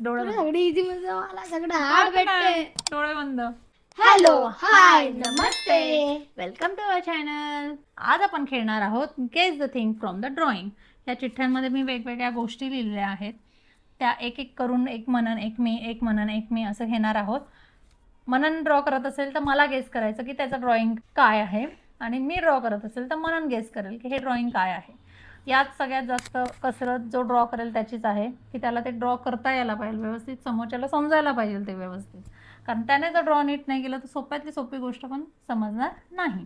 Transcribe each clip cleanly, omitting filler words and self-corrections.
डोळे सगळी इझी म्हणजे मला सगळं हार्ड भेटते. डोळे बंद. हॅलो हाय नमस्ते. Welcome to our channel. आज आपण खेळणार आहोत guess the thing from the drawing. या चिठ्ठ्यांमध्ये मी वेगवेगळ्या गोष्टी लिहिलेल्या आहेत. त्या एक एक करून एक मनन एक मी एक मनन एक मी असं घेणार आहोत. मनन ड्रॉ करत असेल तर मला गेस करायचं की त्याचं ड्रॉइंग काय आहे, आणि मी ड्रॉ करत असेल तर मनन गेस करेल की हे ड्रॉइंग काय आहे. यात सगळ्यात जास्त कसरत जो ड्रॉ करेल त्याचीच आहे, की त्याला ते ड्रॉ करता यायला पाहिजे व्यवस्थित, समोरच्याला समजायला पाहिजे ते व्यवस्थित. कारण त्याने जर ड्रॉ नीट नाही केलं तर सोप्यातली सोपी गोष्ट पण समजणार नाही.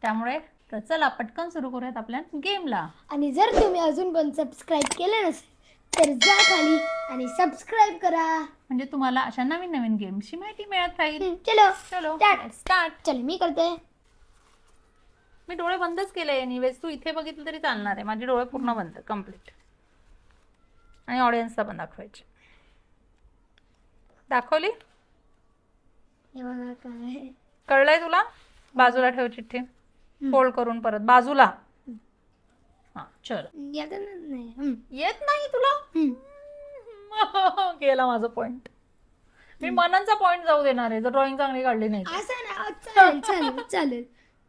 त्यामुळे तर चला पटकन सुरू करूयात आपल्या गेमला. आणि जर तुम्ही अजून पण सबस्क्राईब केले नसेल तर जा खाली आणि सबस्क्राईब करा, म्हणजे तुम्हाला अशा नवीन नवीन गेमची माहिती मिळत राहील. चलो चलो start. स्टार्ट. चल मी करते. मी डोळे बंदच केले. एनिवेज तू इथे बघितलं तरी चालणार आहे. माझे डोळे पूर्ण बंद कम्प्लीट. आणि ऑडियन्सला पण दाखवायचे. दाखवली? हे बघा काय कळलंय तुला? बाजूला ठेव चिठ्ठी. फोल्ड करून परत बाजूला. हा चल. येत नाही. येत नाही तुला? गेला माझा पॉइंट. मी मननचा पॉइंट जाऊ देणार आहे जर ड्रॉइंग चांगली काढली नाही तर. असं ना चालेल चालेल चालेल.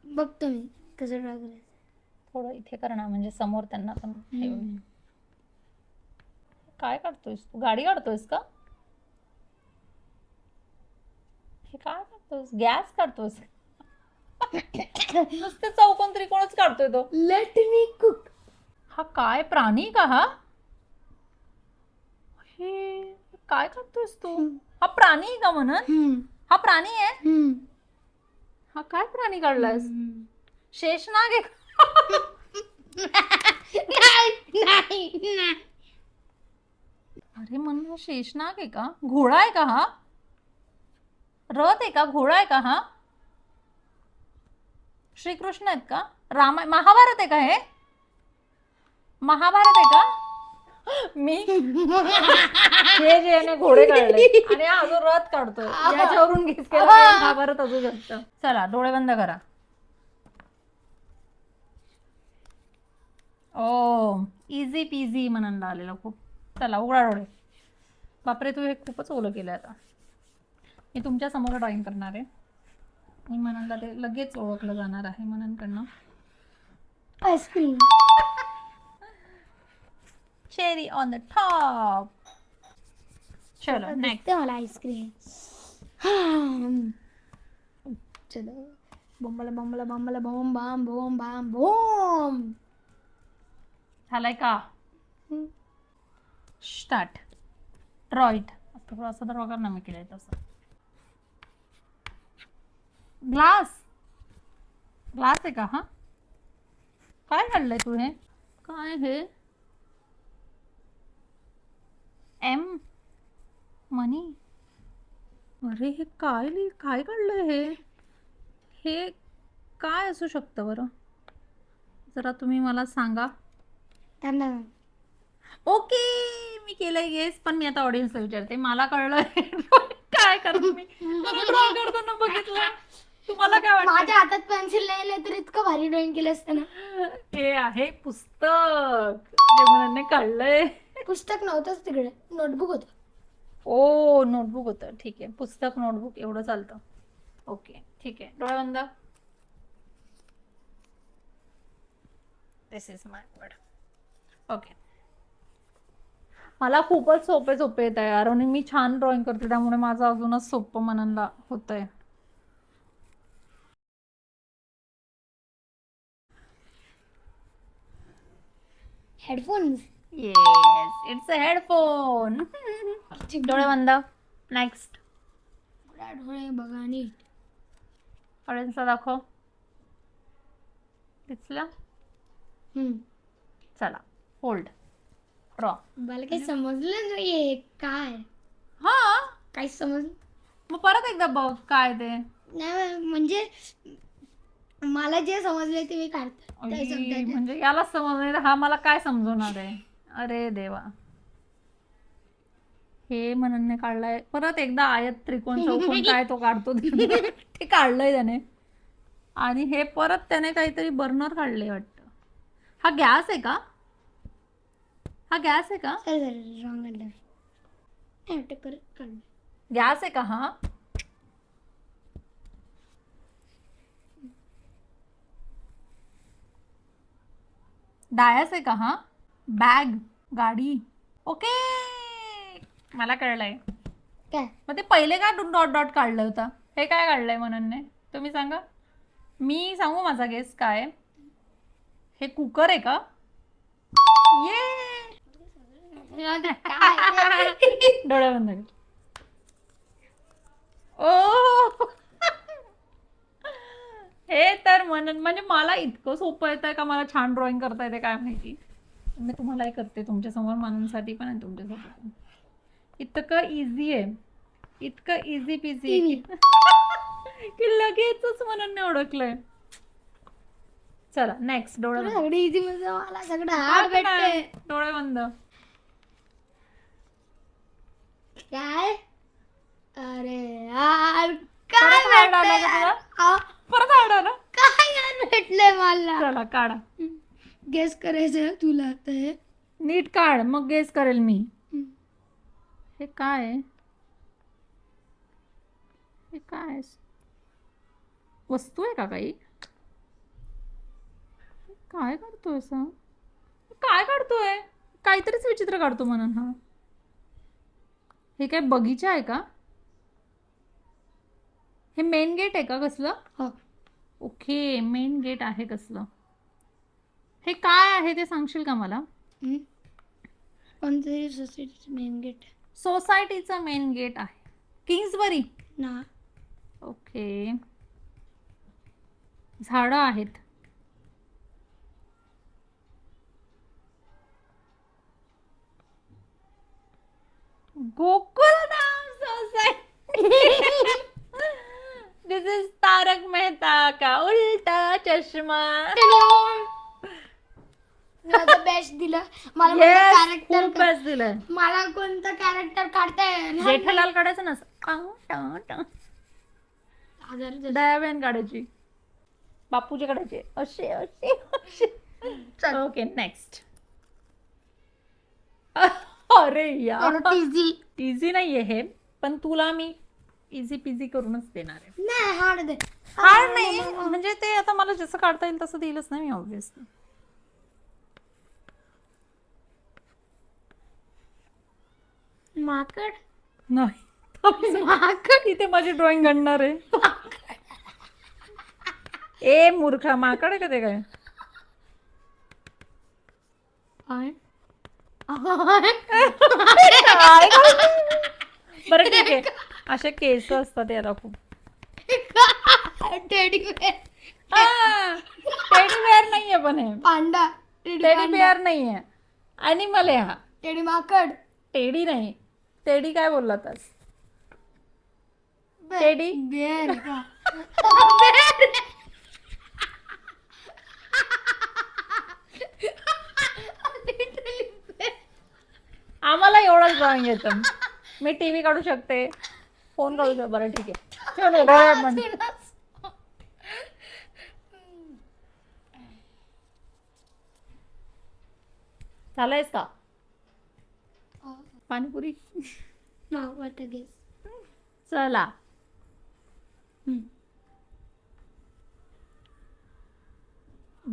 बघतो मी कसं ड्रॉ करायचं. थोडं इथे करणार म्हणजे समोर त्यांना पण हे होईल. काय काढतोयस तू? गाडी काढतोयस का? हे काय काढतोयस? गॅस काढतोयस? नुसते चौकोन त्रिकोणच काढतोय तो. Let me cook. हा काय प्राणी का हा? हे काय काढतोयस तू? हा प्राणी आहे का म्हणून? हा प्राणी आहे? हा काय प्राणी काढलायस? शेषनाग आहे का? नाही. अरे म्हणून शेषनाग आहे का? घोडा आहे का हा? रथ आहे का? घोडा आहे का हा? श्रीकृष्ण आहेत का? महाभारत आहे का हे? महाभारत आहे का? मी हे जे याने घोडे काढले आणि हा अजून रथ काढतोय, याच्यावरून गेस केलं महाभारत असू शकतं. चला डोळे बंद करा. ओ इझी पीझी म्हणायला आलेलं खूप. चला उघडा डोळे. बापरे तू हे खूपच ओलं केलं. आता मी तुमच्या समोर ड्रॉइंग करणार आहे. मी म्हणाला ते लगेच ओळखलं जाणार आहे मननकडनं. Ice cream. Cherry on the top. चलो नेक्स्ट. मला आईस्क्रीम. चलो बॉम्बला बॉम्बला बॉम्बला बॉम बाम बॉम बाम बॉम. झालाय का? स्टार्ट. Draw it. असं तर वगैरे मी केलंय तसं. ग्लास. ग्लास आहे का हा? काय काढलंय तू? हे काय? हे एम मनी. अरे हे काय काढलंय? हे काय असू शकतं बरं? जरा तुम्ही मला सांगा. ओके मी केलंय गेस, पण मी आता ऑडियन्सला विचारते. मला कळलंय काय करत मी ड्रॉ करताना बघितलं. तुम्हाला काय वाटतं? माझ्या हातात पेन्सिल नाही तर इतकं भारी ड्रॉइंग केलं असतं ना. हे आहे पुस्तक जे मनाने काढलंय. पुस्तक नव्हतंच तिकडे, नोटबुक होतं. ओ नोटबुक होतं. ठीक आहे, पुस्तक नोटबुक एवढं चालतं. ओके ठीक आहे, डोळे बंद. दिस इज माय वर्ड. ओके. मला खूपच सोपे येत आहे यार, आणि मी छान ड्रॉइंग करते त्यामुळे माझं अजूनच सोपं मननला होतंय. Headphones. Yes it's a headphone. डोळे बंद. नेक्स्ट. डोळे बघा नीट. ऑडियन्सला दाखव. दिसलं? चला फोल्ड. ड्रॉ. मला काही समजलं नाही. काय हा काही समज मग परत एकदा बघ काय ते. नाही म्हणजे मला जे समजले ते मी काढते. म्हणजे याला समजणार, हा मला काय समजवणार आहे? अरे देवा. हे मननने काढलाय. परत एकदा आयत त्रिकोण चौकोन काय तो काढतो ते काढलंय त्याने. आणि हे परत त्याने काहीतरी बर्नर काढले वाटतं. हा गॅस आहे का? हा गॅस आहे का? रॉंग. वाटतं परत काढलं. गॅस आहे का हा? डायस आहे का हा? बॅग, गाडी. ओके, मला कळलंय. काय मग ते पहिले का डॉट डॉट काढलं होतं? हे काय काढलंय मननने? तुम्ही सांगा. मी सांगू माझा गेस काय? हे कुकर आहे का? ये काय डोळे बंद कर. ओ हे तर मनन म्हणजे मला इतकं सोपं येतंय का मला छान ड्रॉइंग करता येते काय माहिती. मी तुम्हालाही करते तुमच्या समोर मननसाठी पण आणि तुमच्यासोबत पण. इतकं इझी आहे, इतकं इझी पिझी आहे की लगेचच मननने ओळखलंय. चला नेक्स्ट. डोळे बंद. सगळं इझी म्हणजे मला सगळं हार्ड भेटते. डोळे बंद. काय अरे यार परत काय hard आला का भेटलंय तुला? यार? परत आवडा ना. काय यार भेटलंय मला? चला काढा. गेस करायचं तुला आता हे. नीट काढ मग गेस करेल मी. हे काय आहे? हे काय वस्तू आहे का काही? काय काढतोय असं? काय काढतोय? काहीतरीच विचित्र काढतो म्हणून हा. हे काय बगीचा आहे का? हे मेन गेट आहे का कसलं? हो. ओके, मेन गेट आहे कसलं. हे काय आहे ते सांगशील का मला? कोणतरी सोसायटीचं मेन गेट सोसायटीचं मेन गेट आहे. किंग्सबरी. ना. ओके. झाडं आहेत. गोकुलधाम सोसायटी. दिस इज तारक मेहता का उल्टा चष्मा. बेस्ट दिलं मला. Yes, कॅरेक्टर खूप best दिलंय. मला कोणतं कॅरेक्टर काढताय जेठालाल काढायचं ना. दयाबेन काढायची. बापूजी काढायचे असे असे असे. Okay next. अरे यार इझी नाहीये हे, पण तुला मी इझी पिझी करूनच देणार आहे. नाही हार्ड दे. हार्ड नाही म्हणजे ते आता मला जसं काढता येईल तसं देईलच ना मी ऑब्विसली. माकड नाही माकड इथे माझी ड्रॉइंग घडणार आहे. ए मूर्खा, माकड आहे का ते काय? बरं ठीक आहे. असे केस असतात याला खूप. Teddy bare. टेडी बेअर नाहीये पण हे. पांडा. टेडी बेअर नाहीये. ॲनिमल आहे हा. टेडी माकड. टेडी नाही. टेडी काय बोलला तास? Teddy bear. आम्हाला एवढंच ड्रॉइंग येतं. मी टीव्ही काढू शकते, फोन काढू शकते. बरं ठीक आहे. चलो डोळ्यात बंद. झालंयस का पाणीपुरी? चला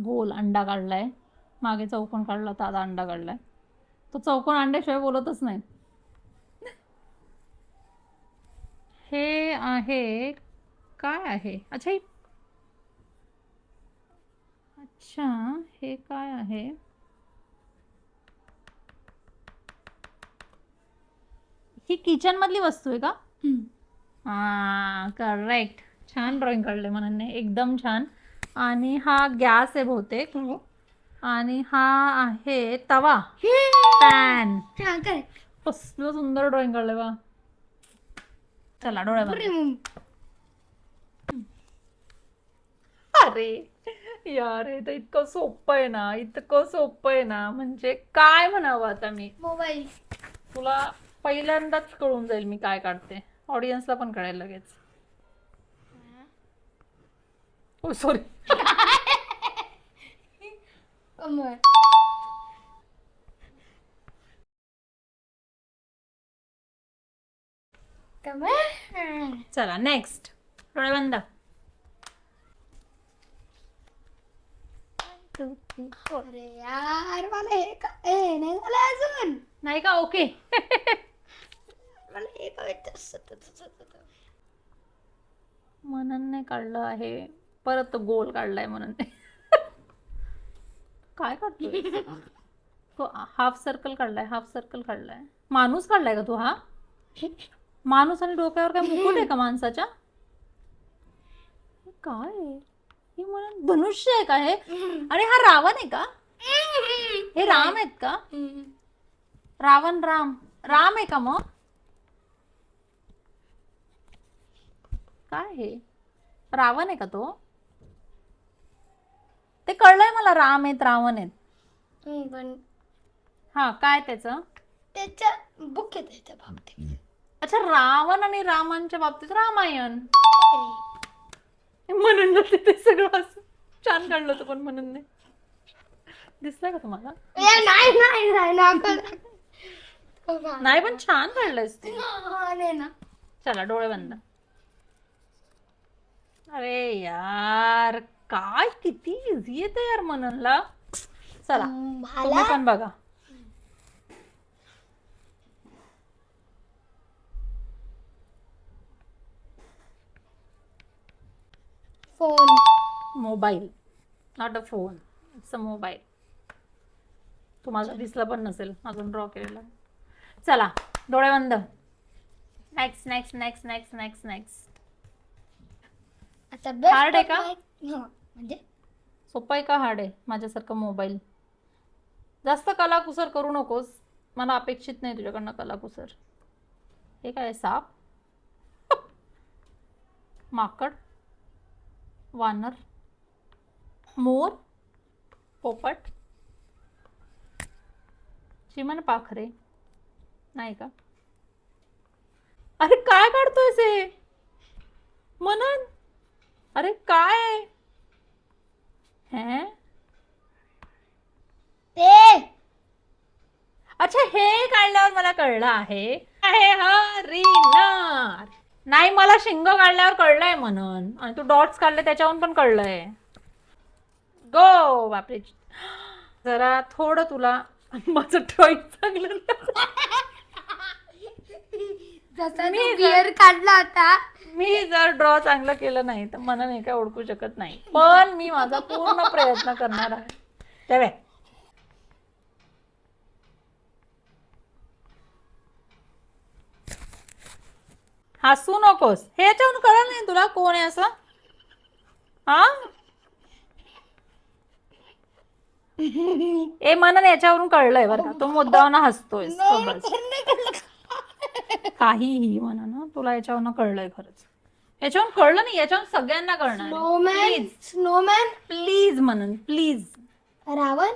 गोल अंडा काढलाय. मागे चौकोन काढला तर आता अंडा काढलाय. तो चौकोन अंड्याशिवाय बोलतच नाही. हे आहे काय आहे? अच्छा अच्छा हे काय आहे? ही किचन मधली वस्तू आहे का? हा करेक्ट. छान ड्रॉइंग काढले मनाने, एकदम छान. आणि हा गॅस आहे बहुतेक. आणि हा आहे तवा, पॅन. कसलं सुंदर ड्रॉइंग काढलंय बा. चला डोळ्या बंद. अरे यार हे तर इतकं सोपं आहे ना, इतकं सोपं आहे ना, म्हणजे काय म्हणावं आता मी. मोबाईल. तुला पहिल्यांदाच कळून जाईल मी काय काढते. ऑडियन्सला पण कळेल लगेच. ओ सॉरी. चला नेक्स्ट. डोळे बंद. 1 2 3 4. अरे यार मला हे नाही झालं अजून. नाही का? ओके. मला हे मननने काढलं आहे, परत तो गोल काढलाय मननने. काय काढतोय तो? हाफ सर्कल काढलाय, हाफ सर्कल काढलाय. माणूस काढलाय का तू? हा माणूस आणि डोक्यावर काय मुकुट आहे का माणसाच्या? काय आहे? हे म्हणून धनुष्य आहे का हे? आणि हा रावण आहे का? हे राम आहेत का? रावण राम आहे का मग? काय हे? रावण आहे का तो? ते कळलंय मला, राम आहेत रावण आहेत. पण हा काय त्याचं? त्याच्या बुक आहे त्याच्या बाबतीत. अच्छा, रावण आणि रामांच्या बाबतीत रामायण. म्हणून ते सगळं असं छान काढलं होतं, पण म्हणून नाही दिसलंय का तुम्हाला? नाही पण छान काढलंयस तू. ना. चला डोळे बंद. अरे यार काय किती इझी येतं यार मननला. चला तुम्ही पण बघा. Phone. Mobile, not a phone, it's a mobile. तुम्हाला दिसलं पण नसेल अजून ड्रॉ केलेला. चला डोळे बंद. Next next next next next next. आता Hard आहे का? म्हणजे सोपं आहे का हार्ड आहे? माझ्यासारखं मोबाईल. जास्त कलाकुसर करू नकोस, मला अपेक्षित नाही तुझ्याकडनं कलाकुसर. हे काय? साप, माकड, वानर, मोर, पोपट, चिमण पाखरे. नाही का? अरे काय काढतोयस हे मनन? अरे काय है? ते अच्छा हे काढल्यावर मला कळलं आहे हरिणार. नाही मला शिंग काढल्यावर कळलंय म्हणून, आणि तू डॉट्स काढले त्याच्यावरून पण कळलंय. गो बापरे. जरा थोडं तुला माझं ड्रॉइंग चांगलं जसा मी बिअर काढला होता. मी जर ड्रॉ चांगलं केलं नाही तर मला नाही काय ओळखू शकत नाही, पण मी माझा पूर्ण प्रयत्न करणार आहे. तेव्हा हसू नकोस. हे याच्यावरून कळलं नाही तुला कोण आहे असं? हा ए मनन याच्यावरून कळलंय बरं का, तो मुद्दावरून हसतोय. काहीही म्हणा ना, तुला याच्यावरून कळलंय खरंच. याच्यावरून कळलं नाही, याच्यावरून सगळ्यांना कळणार. स्नोमॅन. स्नोमॅन. प्लीज म्हणून प्लीज. रावण.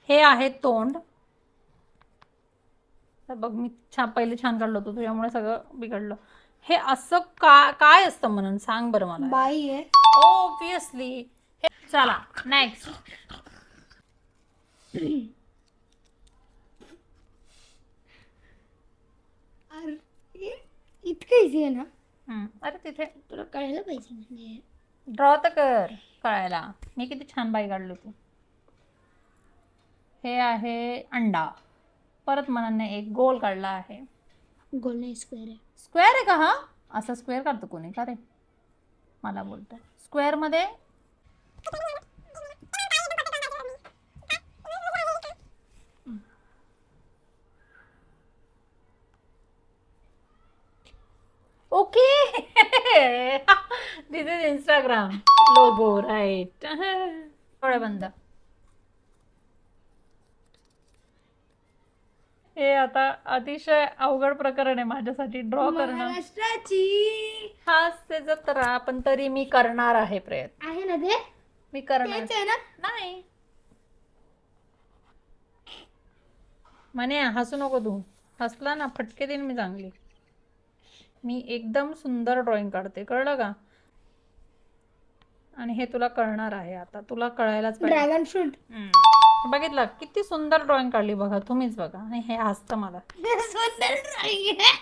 हे आहे तोंड. तर बघ मी पहिले छान काढलं होतं, तुझ्यामुळे सगळं बिघडलं. हे असं काय असतं म्हणून सांग बरं मला. बाई आहे. ऑब्विसली. चला नेक्स्ट. इतकं इझी आहे ना? अरे तिथे तुला कळलं पाहिजे म्हणजे. ड्रॉ तर कर कळायला. मी किती छान बाई काढली होती. हे आहे अंडा. परत मनाने एक गोल काढला आहे. गोल नाही, स्क्वेअर आहे. स्क्वेअर आहे का हा? असं स्क्वेअर काढतो कोणी का रे? मला बोलतो स्क्वेअर मध्ये. Okay. This is Instagram logo right. थोडं बंद. हे आता अतिशय अवघड प्रकरण आहे माझ्यासाठी ड्रॉ करणं. महाराष्ट्राची हास्य जत्रा, पण तरी मी करणार आहे प्रयत्न. आहे ना ते? मी करणार. तेच आहे ना? नाही म्हणे हसू नको तू. हसला ना फटके देईन मी चांगली. मी एकदम सुंदर ड्रॉइंग काढते, कळलं का? आणि हे तुला कळणार आहे आता, तुला कळायलाच पाहिजे. Dragon fruit. बघितलं किती सुंदर ड्रॉइंग काढली बघा, तुम्हीच बघा. आणि हे हसतं मला. सुंदर ड्रॉइंग आहे.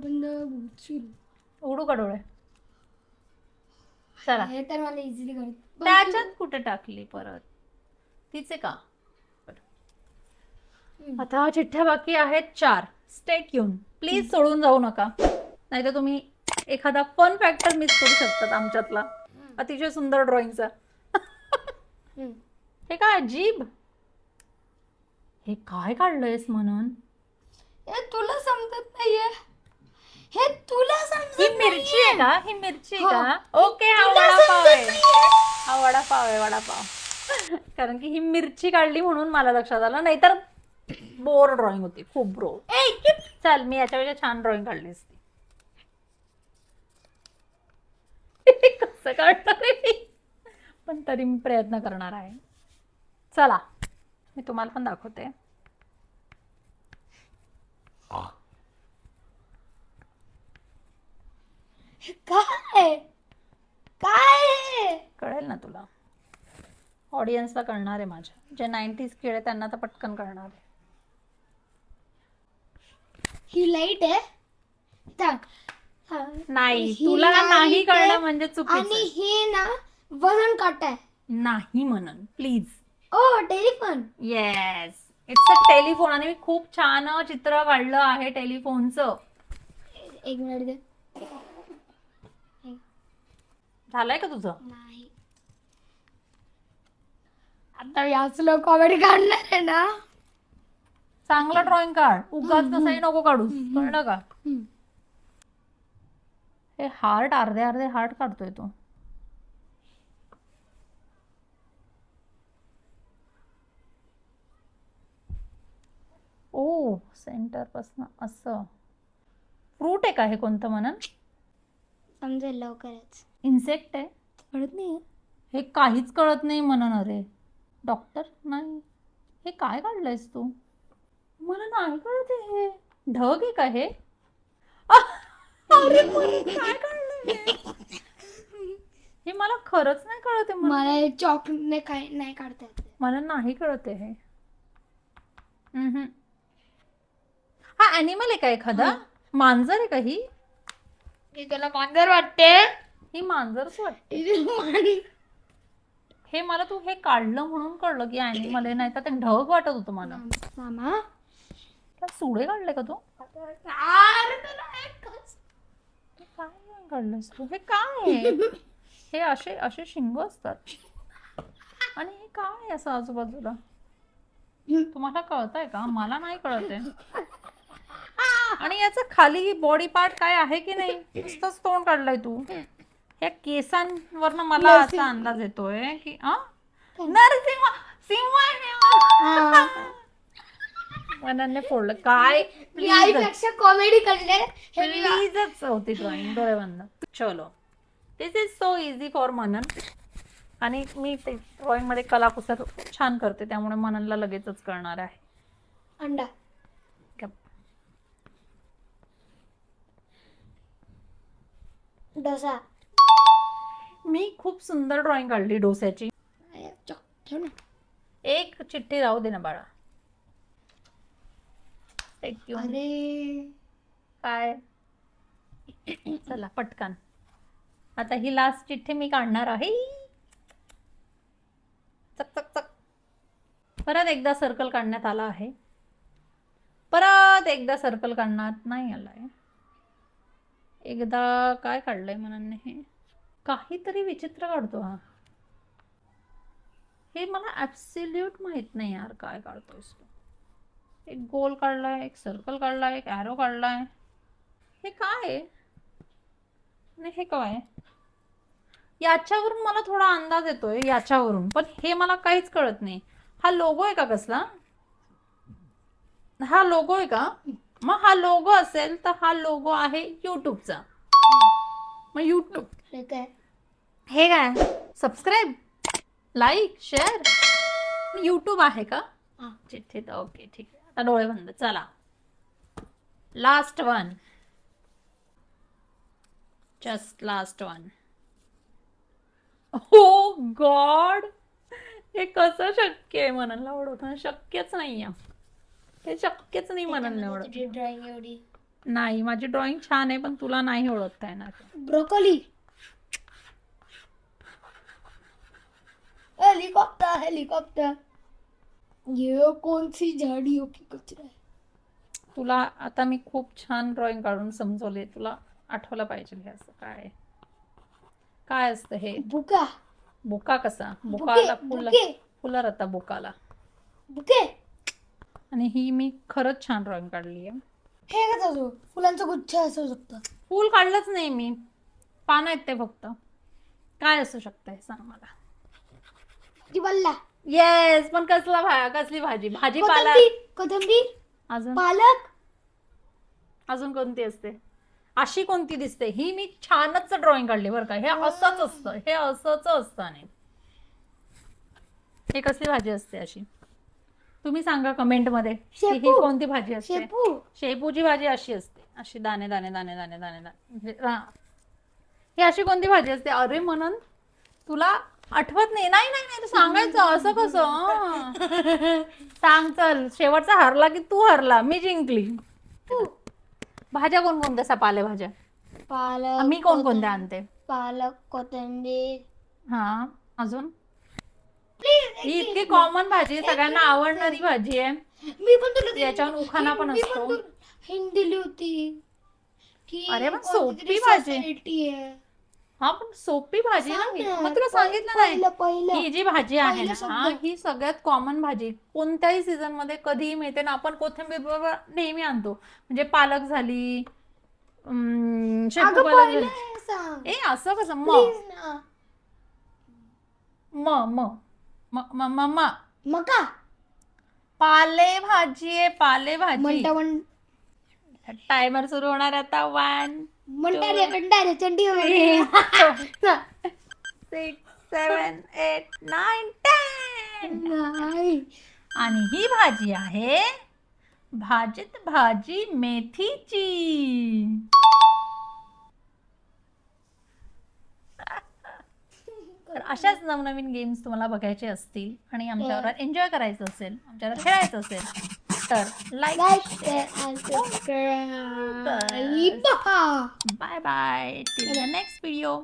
बंद भूत सुरू. उघडू का डोळे? चला. हे तर मला इझिली करत. त्याच्यात कुठे टाकली परत? तिचे का? आता चिठ्ठ्या बाकी आहेत 4. Stay tune. प्लीज सोडून जाऊ नका, नाहीतर तुम्ही एखादा फन फॅक्टर मिस करू शकतात आमच्यातला अतिशय सुंदर ड्रॉइंगचा. हे काय जीभ? हे काय काढलंयस म्हणून? हे तुला समजत नाहीये. हे तुला ही समजत मिरची आहे का? ही मिरची हो. का? ओके, हा तुला वडापाव आहे. समजत हा वडापाव आहे, वडापाव. कारण की ही मिरची काढली म्हणून मला लक्षात आलं, नाहीतर बोर ड्रॉइंग होती, खूप बोर. चल, मी याच्यापेक्षा छान ड्रॉइंग काढली असती. कसं काढणार आहे मी? पण तरी मी प्रयत्न करणार आहे. चला, मी तुम्हाला पण दाखवते. काय काय कळेल ना तुला? ऑडियन्सला कळणार आहे माझ्या. जे 90s किड आहे त्यांना तर पटकन कळणार आहे. ही लाईट आहे. सांग. नाही, ही तुला light नाही आहे कळलं म्हणजे चुकीचं आणि आहे. हे ना वजन काटाय. नाही म्हणून please. Oh telephone. Yes, it's a telephone. आणि मी खूप छान चित्र काढलं आहे टेलिफोनचं. एक मिनिट दे. झालंय का तुझं? नाही, आता याचलं कॉमेडी काढणार आहे ना. चांगलं ड्रॉइंग काढ, उगाच कसंही नको काढूस, कळलं का? हे हार्ट, अर्धे अर्धे हार्ट काढतोय तो. ओ, सेंटर पासन असं. फ्रूट आहे का हे? कोणतं म्हणन? समजेल लवकरच. इन्सेक्ट आहे? कळत नाही. हे काहीच कळत नाही म्हणून. अरे डॉक्टर नाही. हे काय काढलंयस तू? मला नाही कळत आहे. हे ढग आहे का हे? अरे काय काढलंय हे? मला खरंच नाही कळत आहे. मला हे चॉकने काय नाही काढता येत. मला नाही कळत आहे हे. हा ॲनिमल आहे का एखादा? मांजर आहे का ही? त्याला मांजर वाटते. ही मांजरच वाटते. हे मला तू हे काढलं म्हणून कळलं की ॲनिमल आहे, नाही तर ते ढग वाटत होतं मला. मामा काय सुडे काढले का तू? काय काढलंस तू? हे काय आहे? हे असे असे शिंग असतात. आणि हे काय असं आजूबाजूला? तुम्हाला कळतंय का? मला नाही कळत आहे. आणि याचा खाली बॉडी पार्ट काय आहे की नाही? नुसतंच तोंड काढलंय तू. या केसांवरनं मला असा अंदाज येतोय की नरसिंह सिंह मनाने फोडलं काय? आईपेक्षा कॉमेडी काढले. प्लीजच होती ड्रॉइंग. डोळे बंद. चलो, दिस इज सो इझी फॉर मनन. आणि मी ते ड्रॉइंग मध्ये कलाकुसर छान करते, त्यामुळे मननला लगेचच कळणार आहे. अंडा. डोसा. मी खूप सुंदर ड्रॉइंग काढली डोस्याची. ठेव ना. एक चिठ्ठी राहू दे ना बाळा. अरे काय? चला पटकन. आता ही लास्ट चिठ्ठी मी काढणार आहे. चक चक चक. परत एकदा सर्कल काढण्यात आला आहे. परत एकदा सर्कल काढण्यात नाही आलाय. एकदा काय काढलंय मनाने? हे काहीतरी विचित्र काढतो हा. हे मला ऍब्सोल्यूट माहित नाही यार, काय काढतोयस तू? एक गोल काढलाय, एक सर्कल काढलाय, एक ॲरो काढलाय. हे काय आहे? आणि हे काय? याच्यावरून मला थोडा अंदाज येतोय, याच्यावरून, पण हे मला काहीच कळत नाही. हा लोगो आहे का कसला? हा लोगो आहे का? मग हा लोगो असेल तर हा लोगो आहे युट्यूबचा. मग युट्यूब हे काय? हे काय? Subscribe, like, share. युट्यूब आहे का चिठ्ठीत? ओके ठीक आहे. आता डोळे बंद. चला, last one. Just last one. Oh god, हे कसं शक्य आहे? मननला ओढवताना शक्यच नाही आहे. हे शक्यच नाही मननला ओढवताना. ड्रॉइंग एवढी नाही, माझी ड्रॉइंग छान आहे पण तुला नाही ओळखता येणार. ब्रोकोली. Helicopter helicopter. ये कौन सी झाड़ियों की कचरा है? तुला आता मी खूप छान ड्रॉइंग काढून समजवले, तुला आठवलं पाहिजे हे असं काय काय असतं हे. बुका. बुका कसा? बुकाला फुलं बुके. फुलं राहतात बुकाला. बुके. आणि ही मी खरंच छान ड्रॉइंग काढली आहे. हे कसं असो? फुलांचा गुच्छ असू शकतो. फूल काढलंच नाही मी, पानं आहेत ते फक्त. काय असू शकतं हे सांग मला. भाजीपाला. येस, पण कसली भाजी? भाजीपाला. कोथिंबीर. अजून पालक. अजून कोणती असते? अशी कोणती दिसते? ही मी छानच ड्रॉइंग काढली बरं का. हे असंच असतं, हे असंच असतं. आणि हे कसली भाजी असते अशी? तुम्ही सांगा कमेंट मध्ये की ही शेपू. कोणती भाजी असते. शेपू. शेपूची भाजी अशी असते, अशी दाणे दाणे दाणे दाणे दाणे दाणे म्हणजे ही अशी कोणती भाजी असते? अरे म्हणून तुला आठवत नाही? नाही नाही नाही, तू सांगायचं असं कसं. सांग चल, शेवटचा हरला की तू हरला, मी जिंकली. भाज्या कोणकोणत्या? पालेभाज्या पालक. मी कोणकोणत्या आणते? पालक, कोथिंबीर. हा, अजून ही इतकी कॉमन भाजी, सगळ्यांना आवडणारी भाजी आहे. मी पण तुला याच्यावर उखाणा पण असतो. हिंट दिली होती की अरे पण कोणती सोपी तरी भाजी. society आहे. हा पण सोपी भाजी ना सांग ही. ना. मग तुला सांगितलं नाही. पहिलं ही जी भाजी आहे पहिलं ना, शब्द. हा, ही सगळ्यात कॉमन भाजी कोणत्याही सीझन मध्ये कधीही मिळते ना. आपण कोथिंबीर बरोबर नेहमी आणतो. म्हणजे पालक झाली, शेपू अगं पालक पहिलं झाली. हे सांग ए असं कसं? प्लीज ना. मका. पालेभाजी आहे, पालेभाजी. मंटावण. टायमर सुरू होणार आहे आता. 1 मंटारे कंटारे चंडी 6 7 8 9 10. नाही. आणि ही भाजी आहे भाजीत भाजी मेथीची. तर अशाच नवनवीन गेम्स तुम्हाला बघायचे असतील आणि आमच्यावर एन्जॉय करायचं असेल, आमच्यावर खेळायचं असेल तर like share and subscribe. Bye bye till the next video.